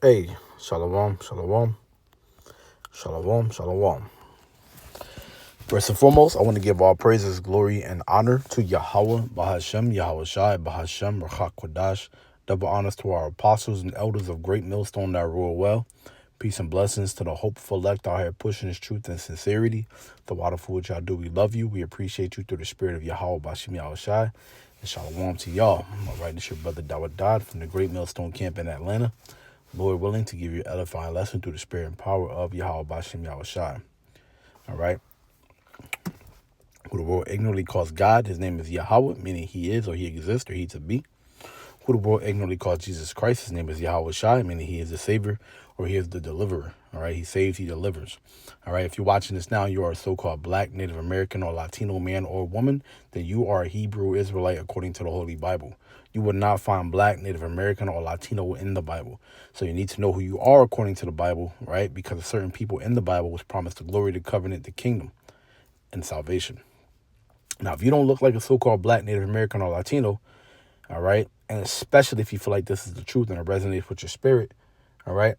Hey, shalom, shalom, shalom, shalom. First and foremost, I want to give all praises, glory, and honor to Yahweh, Bahashem, Yahweh Shai, Bahashem, Rachak Kodash. Double honors to our apostles and elders of Great Millstone that rule well. Peace and blessings to the hopeful elect out here pushing this truth and sincerity. The water for which y'all do, we love you. We appreciate you through the spirit of Yahweh, Bahashem, Yahweh Shai. And shalom to y'all. All right, this is your brother Dawud Dodd from the Great Millstone Camp in Atlanta. Lord willing to give you an edifying lesson through the spirit and power of Yahweh Bashem Yahweh Shai. All right. Who the world ignorantly calls God, his name is Yahweh, meaning he is or he exists or he to be. Who the world ignorantly calls Jesus Christ, his name is Yahweh Shai, meaning he is the Savior or he is the deliverer. All right. He saves, he delivers. All right. If you're watching this now, you are a so-called Black, Native American, or Latino man or woman, then you are a Hebrew Israelite according to the Holy Bible. You will not find Black, Native American, or Latino in the Bible. So you need to know who you are according to the Bible, right? Because certain people in the Bible was promised the glory, the covenant, the kingdom, and salvation. Now, if you don't look like a so-called Black, Native American, or Latino, all right, and especially if you feel like this is the truth and it resonates with your spirit, all right,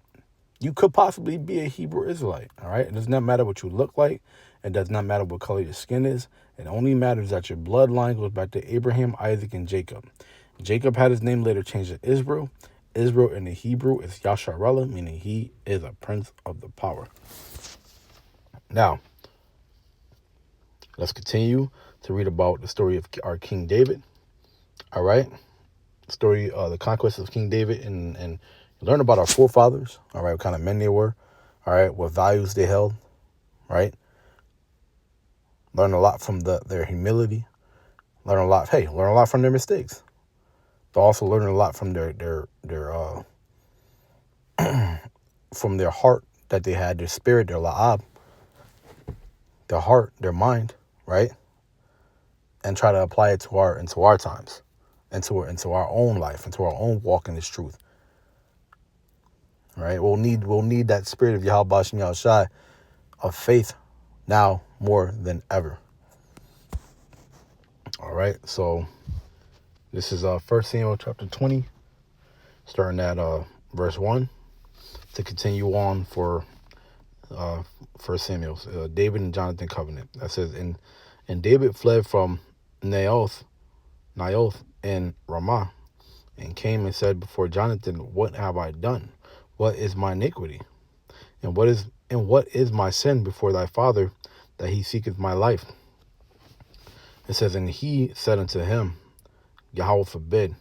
you could possibly be a Hebrew Israelite, all right? It does not matter what you look like. It does not matter what color your skin is. It only matters that your bloodline goes back to Abraham, Isaac, and Jacob. Jacob had his name later changed to Israel. Israel in the Hebrew is Yasharallah, meaning he is a prince of the power. Now, let's continue to read about the story of our King David, all right? Story, the conquest of King David, and learn about our forefathers, all right, what kind of men they were, all right, what values they held, right? Learn a lot from their humility. Learn a lot from their mistakes. But also learn a lot from their from their heart that they had, their spirit, their la'ab, their heart, their mind, right? And try to apply it into our times, into our own life, into our own walk in this truth. Right? We'll need that spirit of Yahweh Bashem Yahweh Shai of faith now more than ever. All right, so this is 1 Samuel chapter 20, starting at verse 1, to continue on for 1 Samuel, David and Jonathan covenant. That says, and David fled from Naioth in Ramah, and came and said before Jonathan, what have I done? What is my iniquity? And what is my sin before thy father, that he seeketh my life? It says, and he said unto him, Yahweh forbid,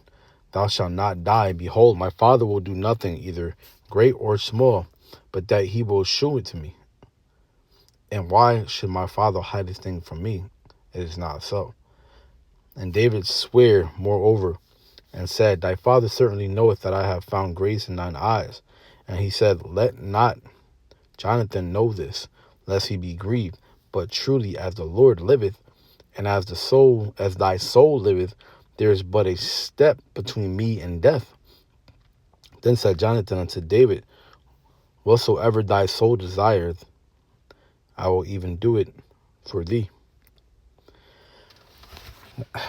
thou shalt not die. Behold, my father will do nothing, either great or small, but that he will shew it to me. And why should my father hide this thing from me? It is not so. And David sware moreover, and said, thy father certainly knoweth that I have found grace in thine eyes. And he said, let not Jonathan know this, lest he be grieved. But truly, as the Lord liveth, and as thy soul liveth, there is but a step between me and death. Then said Jonathan unto David, whatsoever thy soul desireth, I will even do it for thee.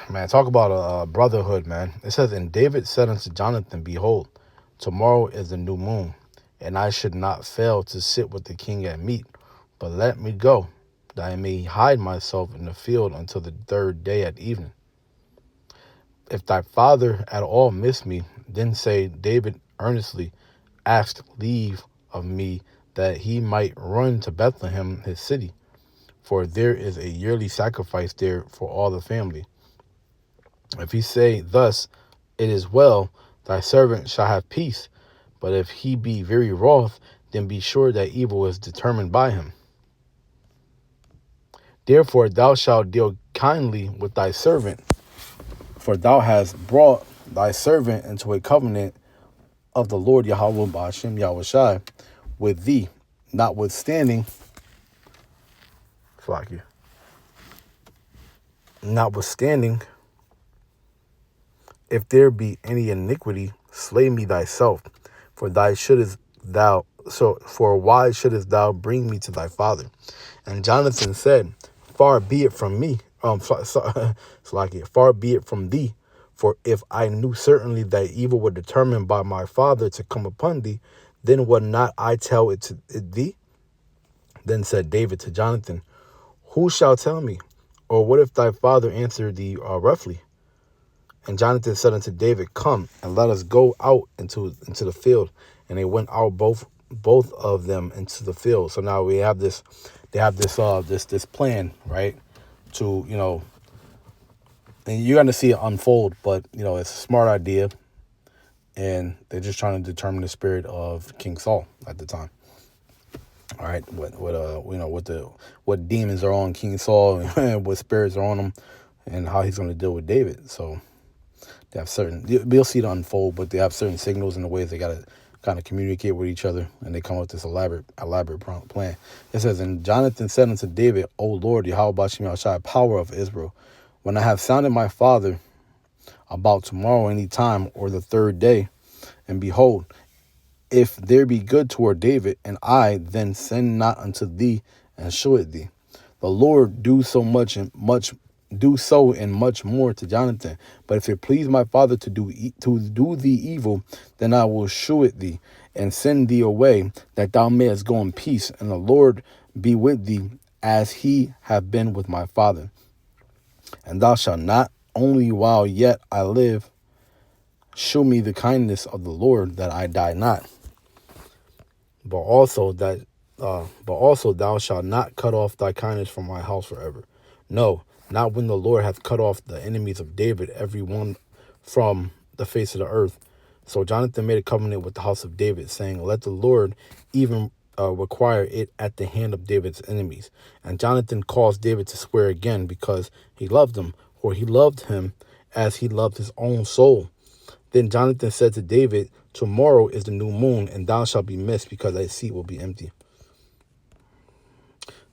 Man, talk about a brotherhood, man. It says, and David said unto Jonathan, behold, tomorrow is the new moon, and I should not fail to sit with the king at meat. But let me go, that I may hide myself in the field until the third day at evening. If thy father at all miss me, then say, David earnestly asked leave of me, that he might run to Bethlehem his city, for there is a yearly sacrifice there for all the family. If he say thus, it is well, thy servant shall have peace. But if he be very wroth, then be sure that evil is determined by him. Therefore thou shalt deal kindly with thy servant, for thou hast brought thy servant into a covenant of the Lord Yahweh Bashem Yahweh Shai with thee, notwithstanding, if there be any iniquity, slay me thyself, for why shouldest thou bring me to thy father? And Jonathan said, far be it from me, far be it from thee, for if I knew certainly that evil were determined by my father to come upon thee, Then would not I tell it to thee? Then said David to Jonathan, who shall tell me? Or what if thy father answer thee roughly? And Jonathan said unto David, come and let us go out into the field. And they went out both of them into the field. So now we have this, they have this plan, right? To, and you're going to see it unfold, but, it's a smart idea. And they're just trying to determine the spirit of King Saul at the time. All right, what demons are on King Saul and what spirits are on him, and how he's going to deal with David. So they have we'll see it unfold, but they have certain signals and the ways they got to kind of communicate with each other, and they come up with this elaborate plan. It says, and Jonathan said unto David, O Lord, Yahweh Bashim Yahshai, power of Israel, when I have sounded my father about tomorrow any time or the third day, and behold, if there be good toward David, and I then send not unto thee and show it thee. The Lord do so and much more to Jonathan. But if it please my father to do thee evil, then I will shew it thee and send thee away, that thou mayest go in peace, and the Lord be with thee as he have been with my father. And thou shalt not only while yet I live shew me the kindness of the Lord, that I die not. But also thou shalt not cut off thy kindness from my house forever. No, not when the Lord hath cut off the enemies of David, every one from the face of the earth. So Jonathan made a covenant with the house of David, saying, let the Lord even require it at the hand of David's enemies. And Jonathan caused David to swear again, because he loved him, for he loved him as he loved his own soul. Then Jonathan said to David, tomorrow is the new moon, and thou shalt be missed, because thy seat will be empty.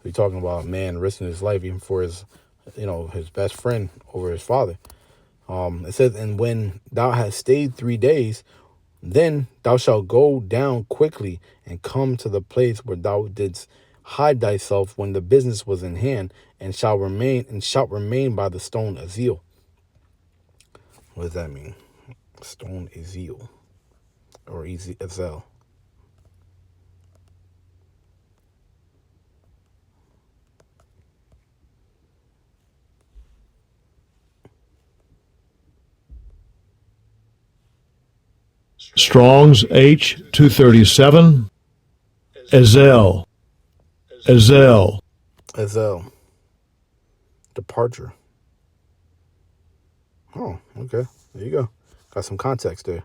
We're talking about a man risking his life even for his best friend over his father. It says, and when thou hast stayed 3 days, then thou shalt go down quickly and come to the place where thou didst hide thyself when the business was in hand, and shalt remain by the stone Ezel. What does that mean? Stone Ezel. Or Ezel. Strong's H237. Ezel. Departure. Oh, okay. There you go. Got some context there.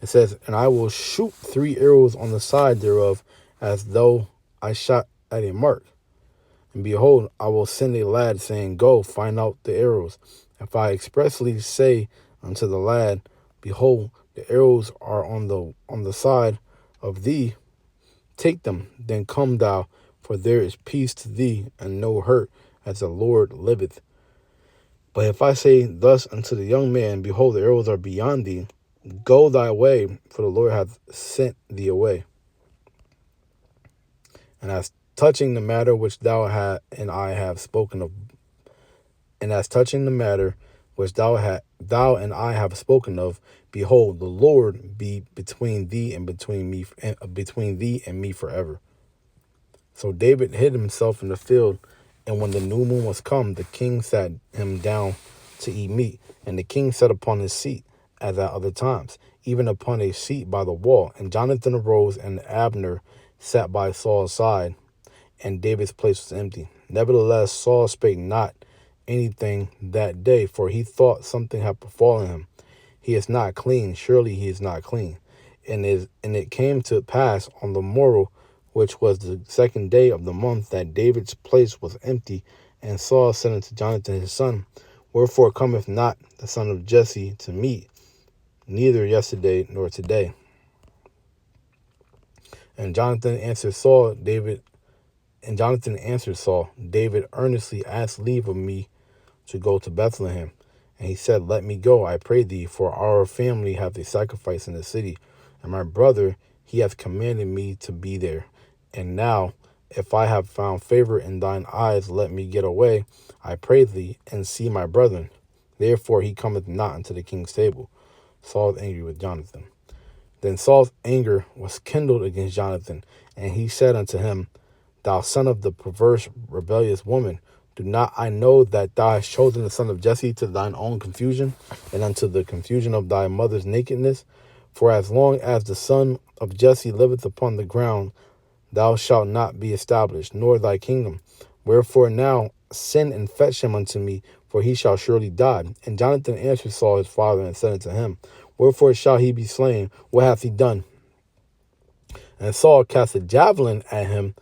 It says, and I will shoot 3 arrows on the side thereof, as though I shot at a mark. And behold, I will send a lad, saying, go, find out the arrows. If I expressly say unto the lad, behold, the arrows are on the side of thee, take them, then come thou, for there is peace to thee, and no hurt, as the Lord liveth. But if I say thus unto the young man, behold, the arrows are beyond thee, go thy way, for the Lord hath sent thee away. And as touching the matter which thou and I have spoken of, and as touching the matter which thou and I have spoken of, behold, the Lord be between thee and between thee and me forever. So David hid himself in the field, and when the new moon was come, the king sat him down to eat meat, and the king sat upon his seat, as at other times, even upon a seat by the wall. And Jonathan arose, and Abner sat by Saul's side, and David's place was empty. Nevertheless, Saul spake not anything that day, for he thought something had befallen him. He is not clean, surely he is not clean. And it came to pass on the morrow, which was the 2nd day of the month, that David's place was empty. And Saul said unto Jonathan his son, wherefore cometh not the son of Jesse to meat, neither yesterday nor today? And Jonathan answered Saul, David earnestly asked leave of me to go to Bethlehem. And he said, let me go, I pray thee, for our family hath a sacrifice in the city, and my brother, he hath commanded me to be there. And now, if I have found favor in thine eyes, let me get away, I pray thee, and see my brethren. Therefore he cometh not unto the king's table. Saul is angry with Jonathan. Then Saul's anger was kindled against Jonathan, and he said unto him, Thou son of the perverse, rebellious woman, do not I know that thou hast chosen the son of Jesse to thine own confusion, and unto the confusion of thy mother's nakedness? For as long as the son of Jesse liveth upon the ground, thou shalt not be established, nor thy kingdom. Wherefore now send and fetch him unto me, for he shall surely die. And Jonathan answered Saul his father, and said unto him, Wherefore shall he be slain? What hath he done? And Saul cast a javelin at him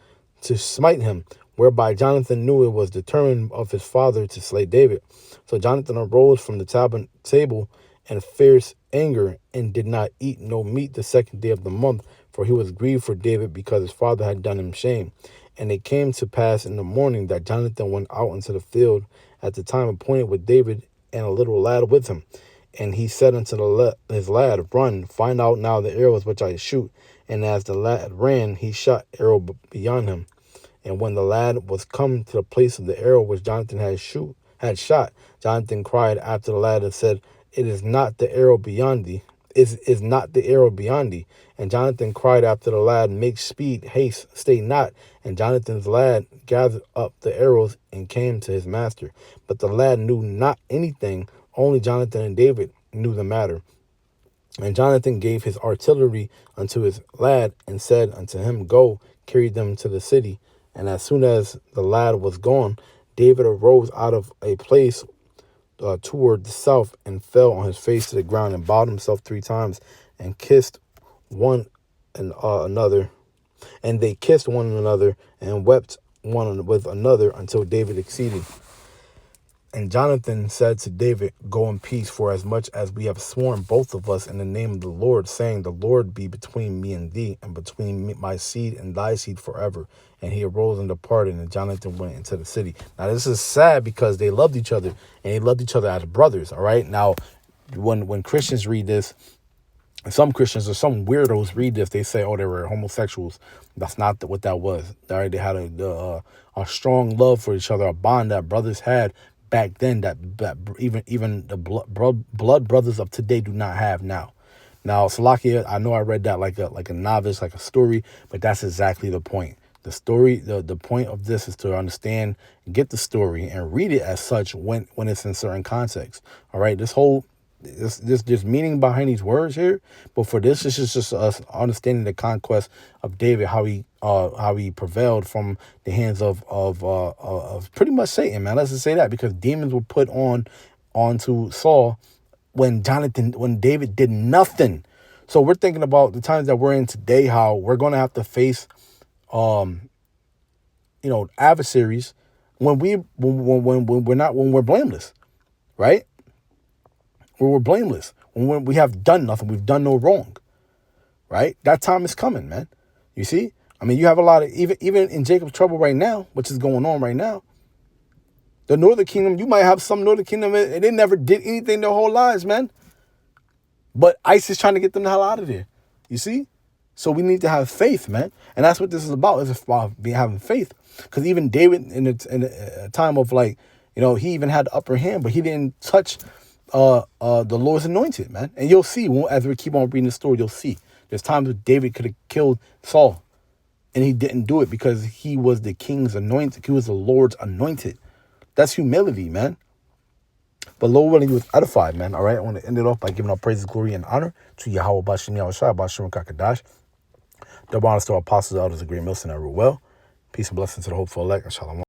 to smite him, whereby Jonathan knew it was determined of his father to slay David. So Jonathan arose from the table in fierce anger, and did not eat no meat the second day of the month, for he was grieved for David, because his father had done him shame. And it came to pass in the morning that Jonathan went out into the field at the time appointed with David, and a little lad with him. And he said unto his lad, Run, find out now the arrows which I shoot. And as the lad ran, he shot arrow beyond him. And when the lad was come to the place of the arrow which Jonathan had shot, Jonathan cried after the lad and said, It is not the arrow beyond thee. Is not the arrow beyond thee? And Jonathan cried after the lad, Make speed, haste, stay not. And Jonathan's lad gathered up the arrows and came to his master. But the lad knew not anything, only Jonathan and David knew the matter. And Jonathan gave his artillery unto his lad, and said unto him, Go, carry them to the city. And as soon as the lad was gone, David arose out of a place toward the south, and fell on his face to the ground, and bowed himself 3 times, and kissed one and another. And they kissed one another, and wept one with another, until David exceeded. And Jonathan said to David, Go in peace, for as much as we have sworn both of us in the name of the Lord, saying, The Lord be between me and thee, and between my seed and thy seed forever. And he arose and departed, and Jonathan went into the city. Now, this is sad, because they loved each other, and they loved each other as brothers, all right? Now, when Christians read this, some Christians or some weirdos read this, they say, oh, they were homosexuals. That's not what that was. All right? They had a strong love for each other, a bond that brothers had back then that even the blood brothers of today do not have now. Now, Salakia, I know I read that like a novice, like a story, but that's exactly the point. The story, the point of this is to understand, get the story, and read it as such when it's in certain context. All right, there's meaning behind these words here, but for this is just us understanding the conquest of David, how he prevailed from the hands of pretty much Satan, man. Let's just say that, because demons were put onto Saul when David did nothing. So we're thinking about the times that we're in today, how we're going to have to face adversaries when we're blameless, right? When we're blameless, when we have done nothing, we've done no wrong, right? That time is coming, man. You see? I mean, you have a lot of, even in Jacob's trouble right now, which is going on right now, the Northern Kingdom, you might have some Northern Kingdom, and they never did anything their whole lives, man. But ISIS is trying to get them the hell out of there. You see? So we need to have faith, man. And that's what this is about. It's about having faith. Because even David, in a time of he even had the upper hand, but he didn't touch the Lord's anointed, man. And you'll see, as we keep on reading the story, you'll see. There's times where David could have killed Saul, and he didn't do it because he was the king's anointed. He was the Lord's anointed. That's humility, man. But Lord willing, he was edified, man. All right, I want to end it off by giving all praises, glory, and honor to Yahweh Bashem Yahushua, Bashem Kakadash. Double honors to our apostles, elders, and great Milson that rule well. Peace and blessings to the hopeful elect. And shalom.